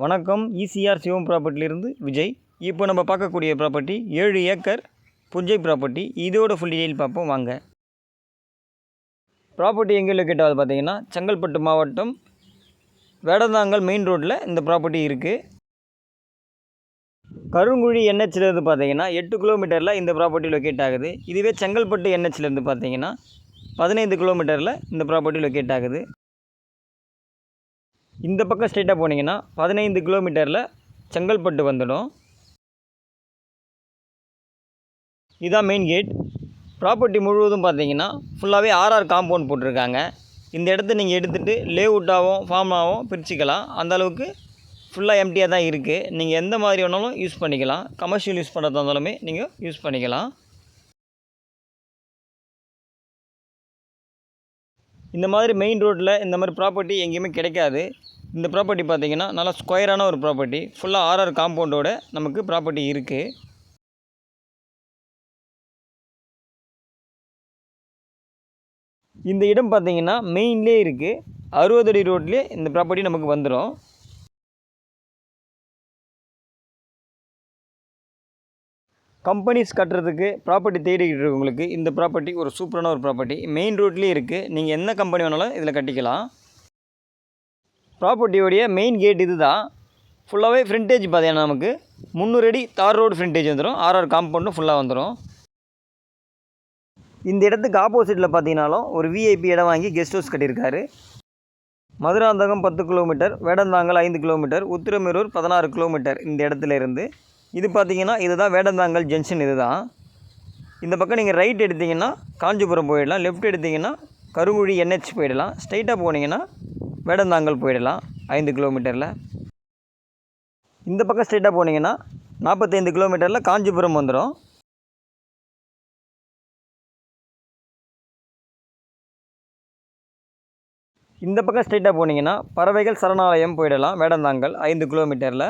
வணக்கம். ஈசிஆர் சிவம் ப்ராப்பர்ட்டிலிருந்து விஜய். இப்போ நம்ம பார்க்கக்கூடிய ப்ராப்பர்ட்டி 7 ஏக்கர் புஞ்சை ப்ராப்பர்ட்டி. இதோட ஃபுல் டீட்டெயில் பார்ப்போம் வாங்க. ப்ராப்பர்ட்டி எங்கே லொக்கேட் ஆகுது பார்த்தீங்கன்னா, செங்கல்பட்டு மாவட்டம் வேடந்தாங்கல் மெயின் ரோட்டில் இந்த ப்ராப்பர்ட்டி இருக்குது. கருங்குழி என்ஹெச்லேருந்து பார்த்தீங்கன்னா 8 கிலோமீட்டரில் இந்த ப்ராப்பர்ட்டி லொக்கேட் ஆகுது. இதுவே செங்கல்பட்டு என்ஹெச்லேருந்து பார்த்தீங்கன்னா 15 கிலோமீட்டரில் இந்த ப்ராப்பர்ட்டி லொக்கேட் ஆகுது. இந்த பக்கம் ஸ்ட்ரெயிட்டாக போனீங்கன்னா 15 கிலோமீட்டரில் செங்கல்பட்டு வந்துடும். இதுதான் மெயின் கேட். ப்ராப்பர்ட்டி முழுவதும் பார்த்தீங்கன்னா ஃபுல்லாகவே ஆர்ஆர் காம்பவுண்ட் போட்டிருக்காங்க. இந்த இடத்த நீங்கள் எடுத்துகிட்டு லேஅவுட்டாகவும் ஃபார்மாகவும் பிரிச்சுக்கலாம். அந்தளவுக்கு ஃபுல்லாக எம்டியாக தான் இருக்குது. நீங்கள் எந்த மாதிரி வேணாலும் யூஸ் பண்ணிக்கலாம். கமர்ஷியல் யூஸ் பண்ணுறதா இருந்தாலுமே நீங்கள் யூஸ் பண்ணிக்கலாம். இந்த மாதிரி மெயின் ரோட்டில் இந்த மாதிரி ப்ராப்பர்ட்டி எங்கேயுமே கிடைக்காது. இந்த ப்ராப்பர்ட்டி பார்த்திங்கன்னா நல்லா ஸ்கொயரான ஒரு ப்ராப்பர்ட்டி. ஃபுல்லாக ஆர்ஆர் காம்பவுண்டோட நமக்கு ப்ராப்பர்ட்டி இருக்குது. இந்த இடம் பார்த்திங்கன்னா மெயின்லேயே இருக்குது. 60 அடி ரோட்லேயே இந்த ப்ராப்பர்ட்டி நமக்கு வந்துடும். கம்பெனிஸ் கட்டுறதுக்கு ப்ராப்பர்ட்டி தேடிக்கிட்டு இருக்கவங்களுக்கு இந்த ப்ராப்பர்ட்டி ஒரு சூப்பரான ஒரு ப்ராப்பர்ட்டி. மெயின் ரோட்லேயே இருக்குது. நீங்கள் என்ன கம்பெனி வேணாலும் இதில் கட்டிக்கலாம். ப்ராப்பர்ட்டியோடைய மெயின் கேட் இது தான். ஃபுல்லாகவே ஃப்ரண்டேஜ் பார்த்தீங்கன்னா நமக்கு 300 அடி தார் ரோடு ஃப்ரண்டேஜ் வந்துடும். ஆர்ஆர் காம்பவுண்டும் ஃபுல்லாக வந்துடும். இந்த இடத்துக்கு ஆப்போசிட்டில் பார்த்தீங்கன்னாலும் ஒரு விஐபி இடம் வாங்கி கெஸ்ட் ஹவுஸ் கட்டியிருக்காரு. Madurantakam 10 kilometre, Vedanthangal 5 kilometre, Uthiramerur 16 kilometre இந்த இடத்துல இருந்து. இது பார்த்திங்கன்னா இதுதான் வேடந்தாங்கல் ஜங்ஷன். இது தான். இந்த பக்கம் நீங்கள் ரைட் எடுத்திங்கன்னா காஞ்சிபுரம் போயிடலாம். லெஃப்ட் எடுத்திங்கன்னா கருங்குழி என்ஹெச் போயிடலாம். ஸ்ட்ரைட்டாக போனீங்கன்னா வேடந்தாங்கல் போயிடலாம் 5 கிலோமீட்டரில். இந்த பக்கம் ஸ்ட்ரைட்டாக போனீங்கன்னா 45 கிலோமீட்டரில் காஞ்சிபுரம் வந்துடும். இந்த பக்கம் ஸ்ட்ரைட்டாக போனீங்கன்னா பறவைகள் சரணாலயம் போயிடலாம் வேடந்தாங்கல் 5 கிலோமீட்டரில்.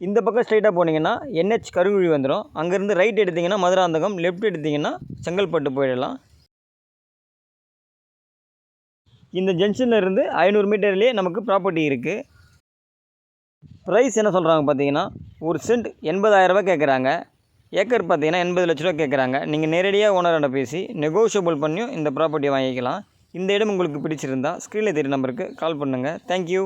இந்த பக்கம் ஸ்ட்ரைட்டாக போனீங்கன்னா என்ஹெச் கருங்குழி வந்துடும். அங்கேருந்து ரைட் எடுத்திங்கன்னா மதுராந்தகம், லெஃப்ட் எடுத்திங்கன்னா செங்கல்பட்டு போயிடலாம். இந்த ஜங்ஷனில் இருந்து 500 மீட்டர்லேயே நமக்கு ப்ராப்பர்ட்டி இருக்குது. ப்ரைஸ் என்ன சொல்கிறாங்க பார்த்தீங்கன்னா, ஒரு சென்ட் 80,000 ரூபா கேட்குறாங்க. ஏக்கர் பார்த்தீங்கன்னா 80 லட்ச ரூபா கேட்குறாங்க. நீங்கள் நேரடியாக ஓனர்கிட்ட பேசி நெகோஷியபிள் பண்ணியும் இந்த ப்ராப்பர்ட்டியை வாங்கிக்கலாம். இந்த இடம் உங்களுக்கு பிடிச்சிருந்தா ஸ்க்ரீனில் தெரிய நம்பருக்கு கால் பண்ணுங்கள். தேங்க்யூ.